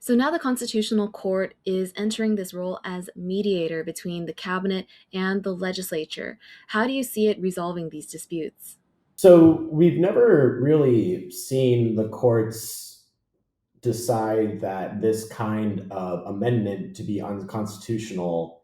So now the Constitutional Court is entering this role as mediator between the cabinet and the legislature. How do you see it resolving these disputes? So we've never really seen the courts decide that this kind of amendment to be unconstitutional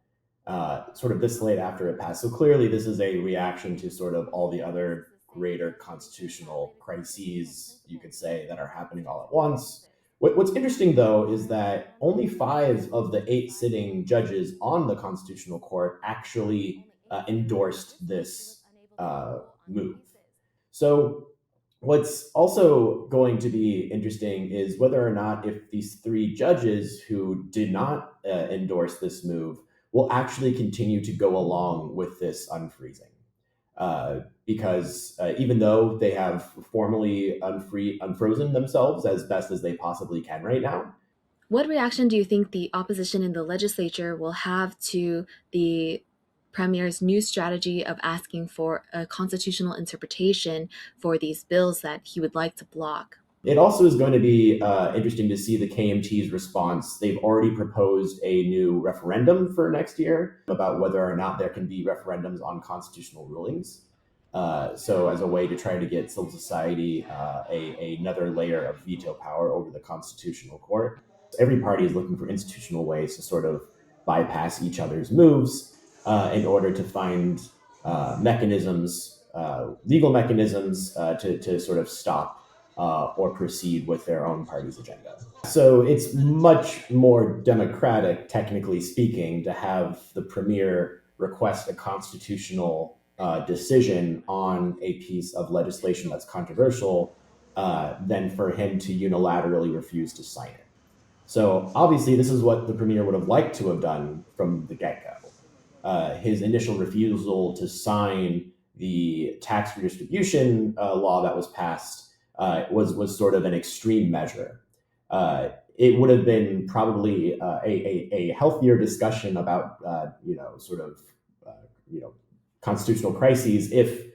sort of this late after it passed. So clearly, this is a reaction to sort of all the other greater constitutional crises, you could say, that are happening all at once. What's interesting, though, is that only five of the eight sitting judges on the Constitutional Court actually endorsed this move. So what's also going to be interesting is whether or not if these three judges who did not endorse this move will actually continue to go along with this unfreezing. Because even though they have formally unfrozen themselves as best as they possibly can right now. What reaction do you think the opposition in the legislature will have to the Premier's new strategy of asking for a constitutional interpretation for these bills that he would like to block? It also is going to be interesting to see the KMT's response. They've already proposed a new referendum for next year about whether or not there can be referendums on constitutional rulings. So, as a way to try to get civil society another layer of veto power over the Constitutional Court. Every party is looking for institutional ways to sort of bypass each other's moves in order to find mechanisms, legal mechanisms to sort of stop or proceed with their own party's agenda. So it's much more democratic, technically speaking, to have the premier request a constitutional decision on a piece of legislation that's controversial than for him to unilaterally refuse to sign it. So obviously, this is what the premier would have liked to have done from the get-go. His initial refusal to sign the tax redistribution law that was passed was sort of an extreme measure. It would have been probably a healthier discussion about sort of uh, you know constitutional crises if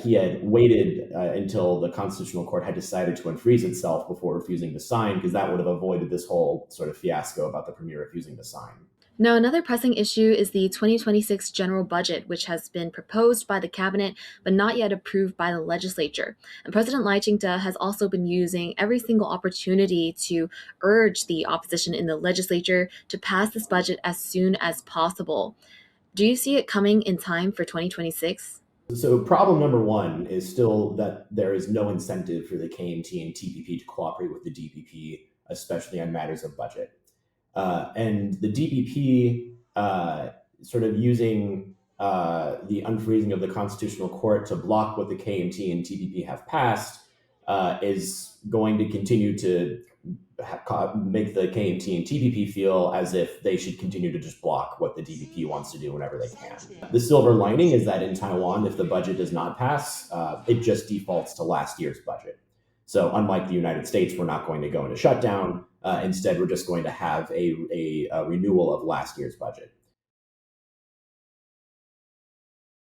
he had waited until the Constitutional Court had decided to unfreeze itself before refusing to sign, because that would have avoided this whole sort of fiasco about the premier refusing to sign. Now, another pressing issue is the 2026 general budget, which has been proposed by the cabinet but not yet approved by the legislature. And President Lai Ching-te has also been using every single opportunity to urge the opposition in the legislature to pass this budget as soon as possible. Do you see it coming in time for 2026? So problem number one is still that there is no incentive for the KMT and TPP to cooperate with the DPP, especially on matters of budget. And the DPP sort of using the unfreezing of the Constitutional Court to block what the KMT and TPP have passed is going to continue to make the KMT and TPP feel as if they should continue to just block what the DPP wants to do whenever they can. The silver lining is that in Taiwan, if the budget does not pass, it just defaults to last year's budget. So unlike the United States, we're not going to go into shutdown. Instead, we're just going to have a renewal of last year's budget.